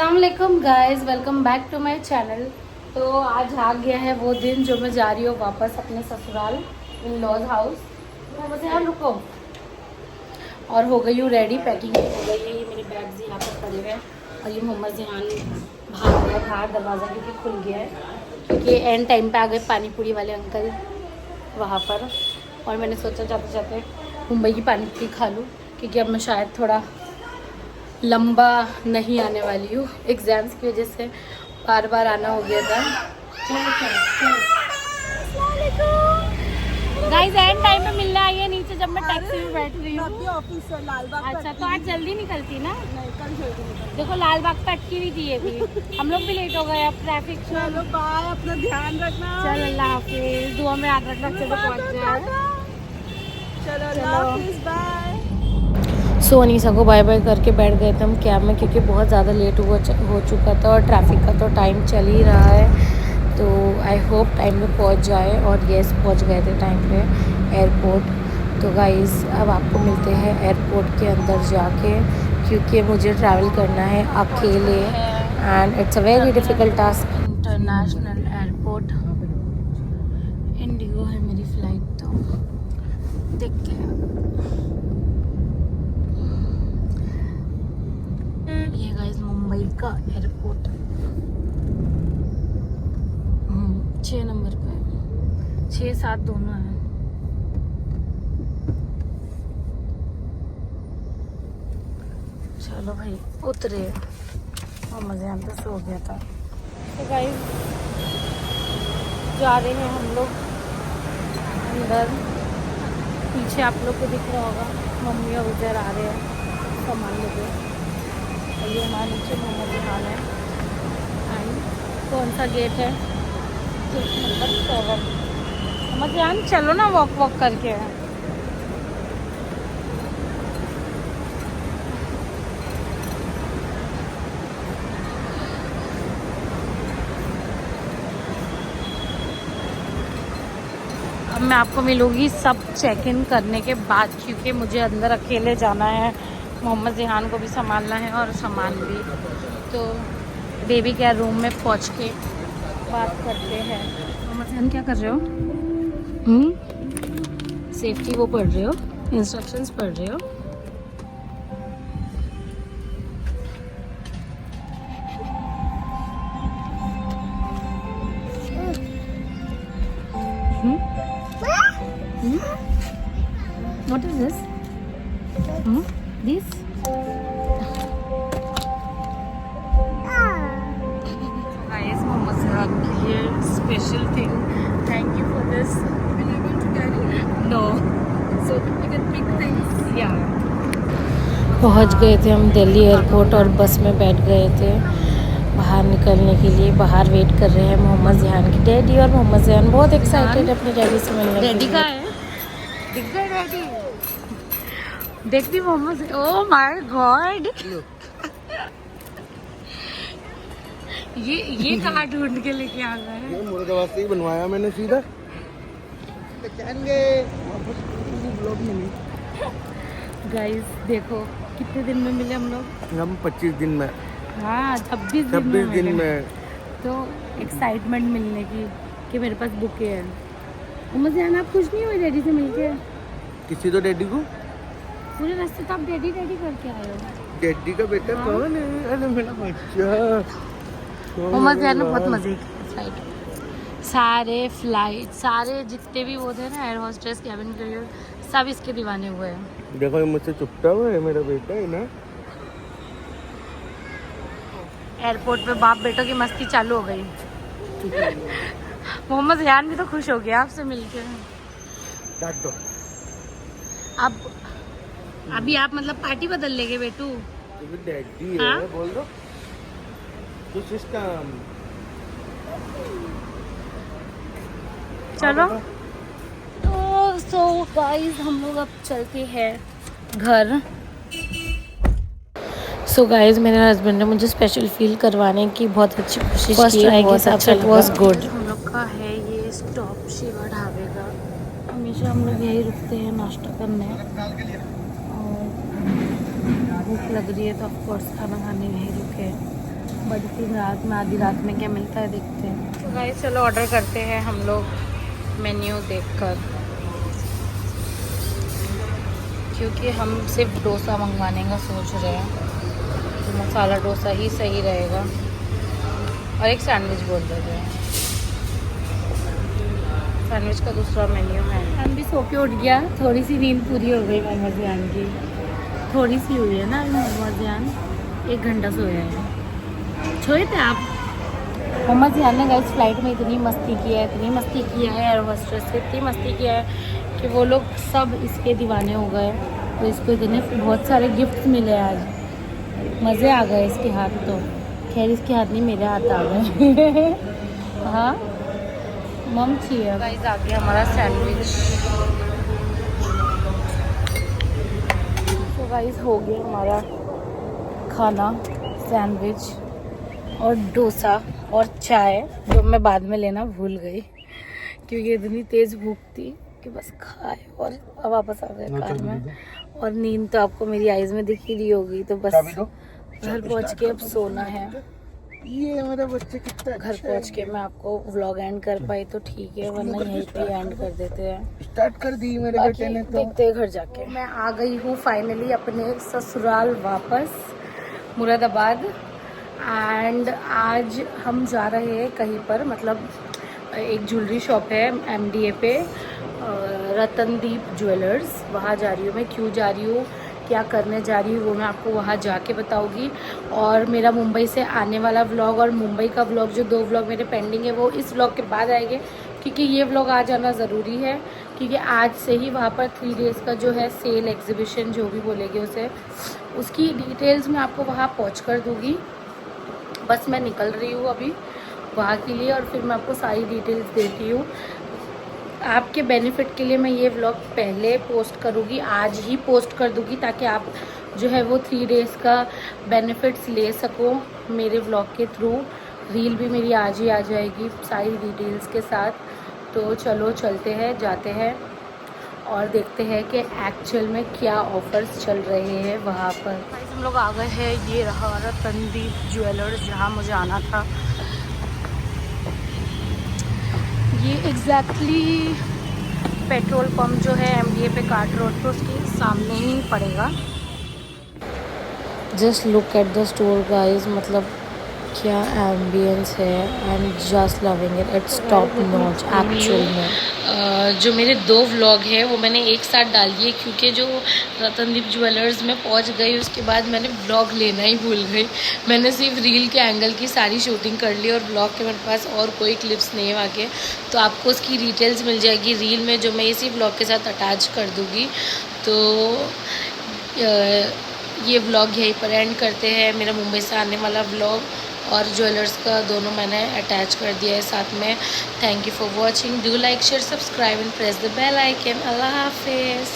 अस्सलाम वालेकुम guys, welcome back to my channel. तो आज आ गया है वो दिन जो मैं जा रही हूँ वापस अपने ससुराल इन लॉज हाउस। तो मुझे यहाँ रुको और हो गई हूँ रेडी, पैकिंग हो गई है। ये मेरे बैग्स यहाँ पर पड़े हुए हैं और ये मोहम्मद जिहान भाग रहा है बाहर, दरवाज़ा क्योंकि खुल गया है क्योंकि एंड टाइम पे आ गए पानी पूरी वाले अंकल वहाँ पर। और मैंने सोचा जाते जाते मुंबई की पानी पूरी खा लूँ क्योंकि अब मैं शायद थोड़ा लंबा नहीं आने वाली हूँ, एग्ज़ाम्स की वजह से बार बार आना हो गया था। गाइस एंड टाइम में मिलने आई है नीचे जब मैं टैक्सी में बैठ रही हूँ। ऑफिस से लालबाग। अच्छा तो आज जल्दी निकलती ना? नहीं, कल जल्दी निकलती। देखो लालबाग पे अटकी हुई थी ये भी, हम लोग भी लेट हो गए अब ट्रैफिक में। चलो बाय, अपना ध्यान रखना। चल अल्लाह हाफिज, दुआ में याद रखना। चलो पहुँच जाए। चलो अल्लाह हाफिज, बाय। सो अनीसा को बाय बाय करके बैठ गए थे हम कैब में क्योंकि बहुत ज़्यादा लेट हो चुका था और ट्रैफिक का तो टाइम चल ही रहा है। तो आई होप टाइम पे पहुंच जाए। और यस पहुंच गए थे टाइम पे एयरपोर्ट। तो गाइस अब आपको मिलते हैं एयरपोर्ट के अंदर जाके क्योंकि मुझे ट्रैवल करना है अकेले and it's a very difficult task. International airport, Indigo है मेरी फ़्लाइट। तो देखते हैं। ये गाइस मुंबई का एयरपोर्ट 6 नंबर पे, 6-7 दोनों है। चलो भाई उतरे और मज़े यहाँ पे सो गया था। तो गाइस जा रहे हैं हम लोग अंदर। पीछे आप लोग को दिख रहा होगा मम्मी और उधर आ रहे हैं सामान लेके। ये हमारे नीचे मोहम्मद जिहान है एंड कौन सा गेट है? 6 नंबर 7। मोहम्मद जिहान चलो ना वॉक करके। अब मैं आपको मिलूँगी सब चेक इन करने के बाद क्योंकि मुझे अंदर अकेले जाना है, मोहम्मद जिहान को भी संभालना है और सामान भी। तो बेबी केयर रूम में पहुंच के बात करते हैं। मोहम्मद जिहान क्या कर रहे हो? सेफ्टी वो पढ़ रहे हो, इंस्ट्रक्शंस पढ़ रहे हो? What is this? This? Guys, Mohammed Zahab के लिए special thing. Thank you for this. Will you able to carry? No. So you can pick things. Yeah. पहुंच गए थे हम दिल्ली एयरपोर्ट और बस में बैठ गए थे बाहर निकलने के लिए। बाहर वेट कर रहे हैं मोहम्मद जिहान की डैडी और मोहम्मद जिहान बहुत एक्साइटेड अपने डैडी से मिलने के लिए। डैडी का है? दिख गए डैडी? देखती मोहम्मद। ओह माय गॉड, ये कहाँ ढूंढ के लेके आ गए हैं? ये मुर्दाबाद से ही बनवाया मैंने सीधा। गाइस देखो कितने दिन में मिले हम लोग? हम 25 दिन में। हाँ 26 दिन में। तो एक्साइटमेंट मिलने की कि मेरे पास बुके है। मोहम्मद जिहान आप खुश नहीं हुए डैडी से मिलके? किसी तो डैडी को, पूरे रास्ते तो आप डैडी डैडी करके आए हो। डैडी का बेटा कौन है? अरे मेरा बच्चा। मोहम्मद जिहान ने बहुत मजे किए फ्लाइट। सारे जितने भी वो थे ना एयर होस्टेस कैबिन क्रू सब इसके दीवाने हुए हैं। देखो ये मुझसे चुपता हुआ है, मेरा बेटा है ना। एयरपोर्ट पे बाप बेटों की मस्ती चालू हो गई। मोहम्मद जिहान भी तो खुश हो गया आपसे मिलके। काट दो। अब अभी आप मतलब पार्टी बदल लेंगे बेटू? डैडी हाँ? है बोल दो तो सिस्टम। चलो तो सो गाइस हम लोग अब चलते हैं घर। सो गाइस मेरे हस्बैंड ने मुझे स्पेशल फील करवाने की बहुत अच्छी कोशिश की है। बहुत अच्छा वाज गुड। हम लोग का है ये स्टॉप शिवा ढाबे का। हमेशा हम लोग यही रुकते हैं नाश्ता करने और भूख लग रही है तो ऑफकोर्स खाना खाने यहीं रुके। बड़ी सी रात में, आधी रात में क्या मिलता है देखते हैं। तो गाइस चलो ऑर्डर करते हैं हम लोग मेन्यू देखकर, क्योंकि हम सिर्फ डोसा मंगवाने का सोच रहे हैं, तो मसाला डोसा ही सही रहेगा। और एक सैंडविच बोल देते हैं, सैंडविच का दूसरा मेन्यू है। हम भी सो के उठ गया, थोड़ी सी नींद पूरी हो गई मोहम्मद ज़ियान की, थोड़ी सी हुई है ना। मोहम्मद ज़ियान 1 घंटा सोया है। सोए थे आप? मोहम्मद ज़ियान ने गाइस फ्लाइट में इतनी मस्ती किया है, इतनी मस्ती किया है, एयर होस्टेस से इतनी मस्ती किया है कि वो लोग सब इसके दीवाने हो गए। तो इसको इतने बहुत सारे गिफ्ट्स मिले आज, मज़े आ गए इसके हाथ। तो खैर इसके हाथ नहीं, मेरे हाथ आ गए। हाँ मम चाहिए। गाइस आ गया हमारा सैंडविच। तो गाइस हो गया हमारा खाना, सैंडविच और डोसा और चाय, जो मैं बाद में लेना भूल गई क्योंकि इतनी तेज़ भूख थी कि बस खाए और अब वापस आ गए कार में। और नींद तो आपको मेरी आईज में दिख ही रही होगी, तो बस घर पहुंच के अब सोना है। ये मेरा बच्चा कितना घर पहुंच के मैं आपको व्लॉग एंड कर पाई तो ठीक है, वरना यहीं पे एंड कर देते हैं। स्टार्ट कर दी मेरे बेटे ने तो। देखते हैं घर जाके। मैं आ गई हूँ फाइनली अपने ससुराल वापस, मुरादाबाद। एंड आज हम जा रहे हैं कहीं पर, मतलब एक ज्वेलरी शॉप है MDA पे, रतनदीप ज्वेलर्स, वहाँ जा रही हूँ मैं। क्यों जा रही हूँ, क्या करने जा रही हूँ, वो मैं आपको वहाँ जाके बताऊँगी। और मेरा मुंबई से आने वाला व्लॉग और मुंबई का व्लॉग, जो 2 व्लॉग मेरे पेंडिंग है, वो इस व्लॉग के बाद आएंगे, क्योंकि ये व्लॉग आ जाना ज़रूरी है। क्योंकि आज से ही वहाँ पर 3 डेज़ का जो है सेल एग्जीबिशन, जो भी बोलेंगे उसे, उसकी डिटेल्स मैं आपको वहाँ पहुँच कर दूँगी। बस मैं निकल रही हूँ अभी वहाँ के लिए, और फिर मैं आपको सारी डिटेल्स देती हूँ। आपके बेनिफिट के लिए मैं ये व्लॉग पहले पोस्ट करूँगी, आज ही पोस्ट कर दूँगी, ताकि आप जो है वो 3 डेज़ का बेनिफिट्स ले सको मेरे व्लॉग के थ्रू। रील भी मेरी आज ही आ जाएगी सारी डिटेल्स के साथ। तो चलो चलते हैं, जाते हैं और देखते हैं कि एक्चुअल में क्या ऑफर्स चल रहे हैं वहाँ पर। हम लोग आ गए हैं, ये रहा रतनदीप ज्वेलर्स, जहाँ मुझे आना था। ये एग्जैक्टली पेट्रोल पंप जो है MDA पे कार्ट रोड पे, उसके सामने ही पड़ेगा। Just look at the store guys, मतलब क्या एम्बियंस है, I am just loving it, its top notch actual में। जो मेरे 2 व्लॉग हैं वो मैंने एक साथ डाल दिए, क्योंकि जो रतनदीप ज्वेलर्स में पहुंच गई उसके बाद मैंने व्लॉग लेना ही भूल गई। मैंने सिर्फ रील के एंगल की सारी शूटिंग कर ली और व्लॉग के मेरे पास और कोई क्लिप्स नहीं है आगे। तो आपको उसकी डिटेल्स मिल जाएगी रील में, जो मैं इसी व्लॉग के साथ अटैच कर दूँगी। तो ये व्लॉग यहीं पर एंड करते हैं, मेरा मुंबई से आने वाला व्लॉग और ज्वेलर्स का दोनों मैंने अटैच कर दिया है साथ में। Thank you for watching, do like share subscribe and press the bell icon. अल्लाह हाफिज़।